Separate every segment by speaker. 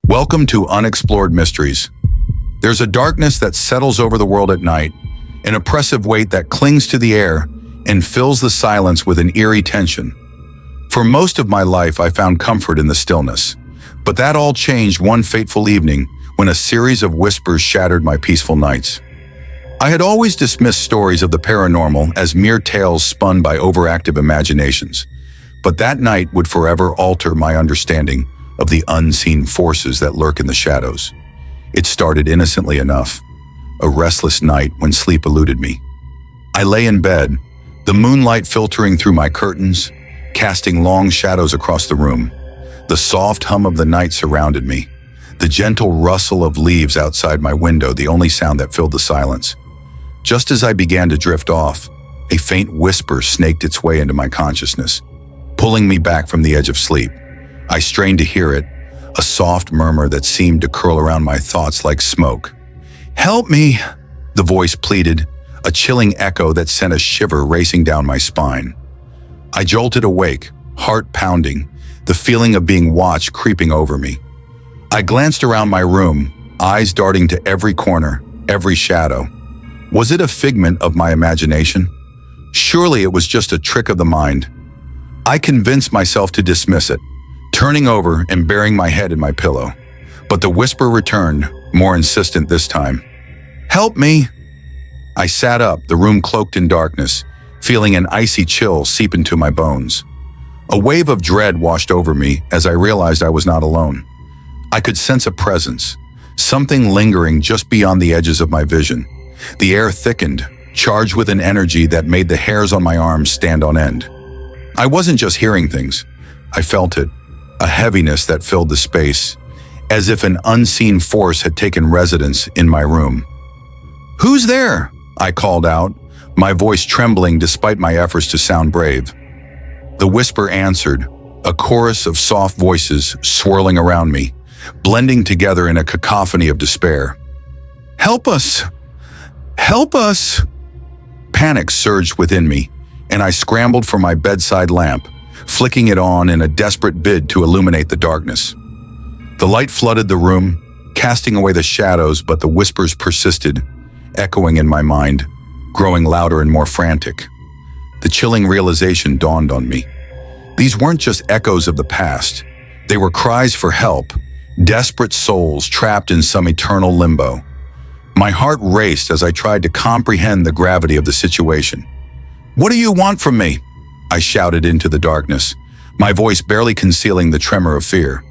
Speaker 1: Welcome to Unexplored Mysteries. There's a darkness that settles over the world at night, an oppressive weight that clings to the air and fills the silence with an eerie tension. For most of my life, I found comfort in the stillness, but that all changed one fateful evening when a series of whispers shattered my peaceful nights. I had always dismissed stories of the paranormal as mere tales spun by overactive imaginations, but that night would forever alter my understanding of the unseen forces that lurk in the shadows. It started innocently enough, a restless night when sleep eluded me. I lay in bed, the moonlight filtering through my curtains, casting long shadows across the room. The soft hum of the night surrounded me, the gentle rustle of leaves outside my window the only sound that filled the silence. Just as I began to drift off, a faint whisper snaked its way into my consciousness, pulling me back from the edge of sleep. I strained to hear it, a soft murmur that seemed to curl around my thoughts like smoke. "Help me," the voice pleaded, a chilling echo that sent a shiver racing down my spine. I jolted awake, heart pounding, the feeling of being watched creeping over me. I glanced around my room, eyes darting to every corner, every shadow. Was it a figment of my imagination? Surely it was just a trick of the mind. I convinced myself to dismiss it, turning over and burying my head in my pillow. But the whisper returned, more insistent this time. "Help me!" I sat up, the room cloaked in darkness, feeling an icy chill seep into my bones. A wave of dread washed over me as I realized I was not alone. I could sense a presence, something lingering just beyond the edges of my vision. The air thickened, charged with an energy that made the hairs on my arms stand on end. I wasn't just hearing things. I felt it, a heaviness that filled the space, as if an unseen force had taken residence in my room. "Who's there?" I called out, my voice trembling despite my efforts to sound brave. The whisper answered, a chorus of soft voices swirling around me, blending together in a cacophony of despair. "Help us! Help us!" Panic surged within me, and I scrambled for my bedside lamp, flicking it on in a desperate bid to illuminate the darkness. The light flooded the room, casting away the shadows, but the whispers persisted, echoing in my mind, growing louder and more frantic. The chilling realization dawned on me. These weren't just echoes of the past. They were cries for help, desperate souls trapped in some eternal limbo. My heart raced as I tried to comprehend the gravity of the situation. "What do you want from me?" I shouted into the darkness, my voice barely concealing the tremor of fear.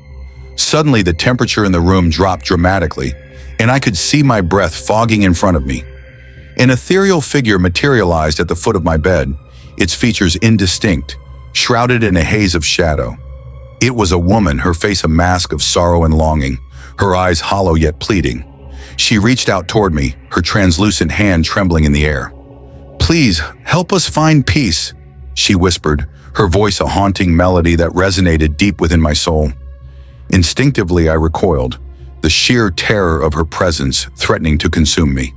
Speaker 1: Suddenly, the temperature in the room dropped dramatically, and I could see my breath fogging in front of me. An ethereal figure materialized at the foot of my bed, its features indistinct, shrouded in a haze of shadow. It was a woman, her face a mask of sorrow and longing, her eyes hollow yet pleading. She reached out toward me, her translucent hand trembling in the air. "Please, help us find peace," she whispered, her voice a haunting melody that resonated deep within my soul. Instinctively, I recoiled, the sheer terror of her presence threatening to consume me.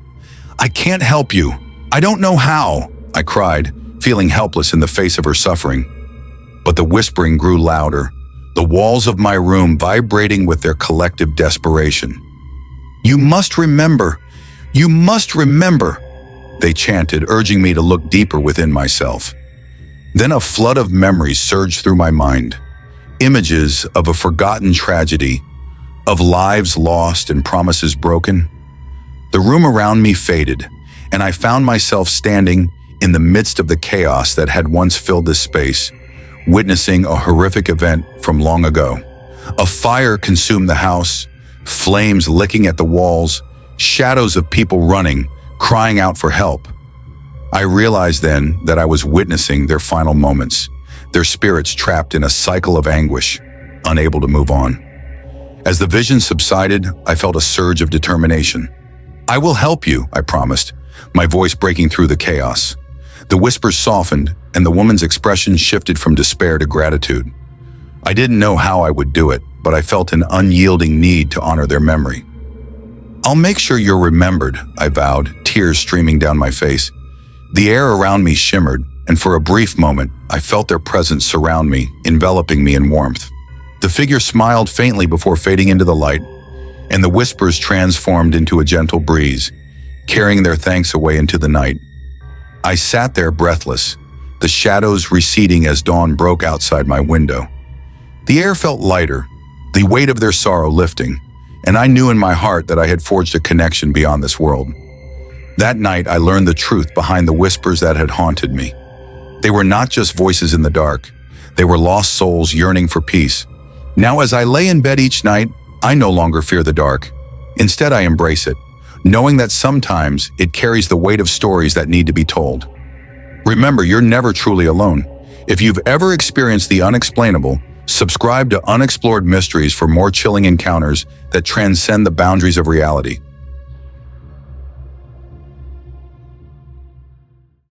Speaker 1: "I can't help you. I don't know how," I cried, feeling helpless in the face of her suffering. But the whispering grew louder, the walls of my room vibrating with their collective desperation. "You must remember. You must remember," they chanted, urging me to look deeper within myself. Then a flood of memories surged through my mind. Images of a forgotten tragedy, of lives lost and promises broken. The room around me faded, and I found myself standing in the midst of the chaos that had once filled this space, witnessing a horrific event from long ago. A fire consumed the house, flames licking at the walls, shadows of people running, crying out for help. I realized then that I was witnessing their final moments, their spirits trapped in a cycle of anguish, unable to move on. As the vision subsided, I felt a surge of determination. "I will help you," I promised, my voice breaking through the chaos. The whispers softened, and the woman's expression shifted from despair to gratitude. I didn't know how I would do it, but I felt an unyielding need to honor their memory. "I'll make sure you're remembered," I vowed, tears streaming down my face. The air around me shimmered, and for a brief moment, I felt their presence surround me, enveloping me in warmth. The figure smiled faintly before fading into the light, and the whispers transformed into a gentle breeze, carrying their thanks away into the night. I sat there breathless, the shadows receding as dawn broke outside my window. The air felt lighter, the weight of their sorrow lifting, and I knew in my heart that I had forged a connection beyond this world. That night, I learned the truth behind the whispers that had haunted me. They were not just voices in the dark. They were lost souls yearning for peace. Now, as I lay in bed each night, I no longer fear the dark. Instead, I embrace it, knowing that sometimes it carries the weight of stories that need to be told. Remember, you're never truly alone. If you've ever experienced the unexplainable, subscribe to Unexplored Mysteries for more chilling encounters that transcend the boundaries of reality.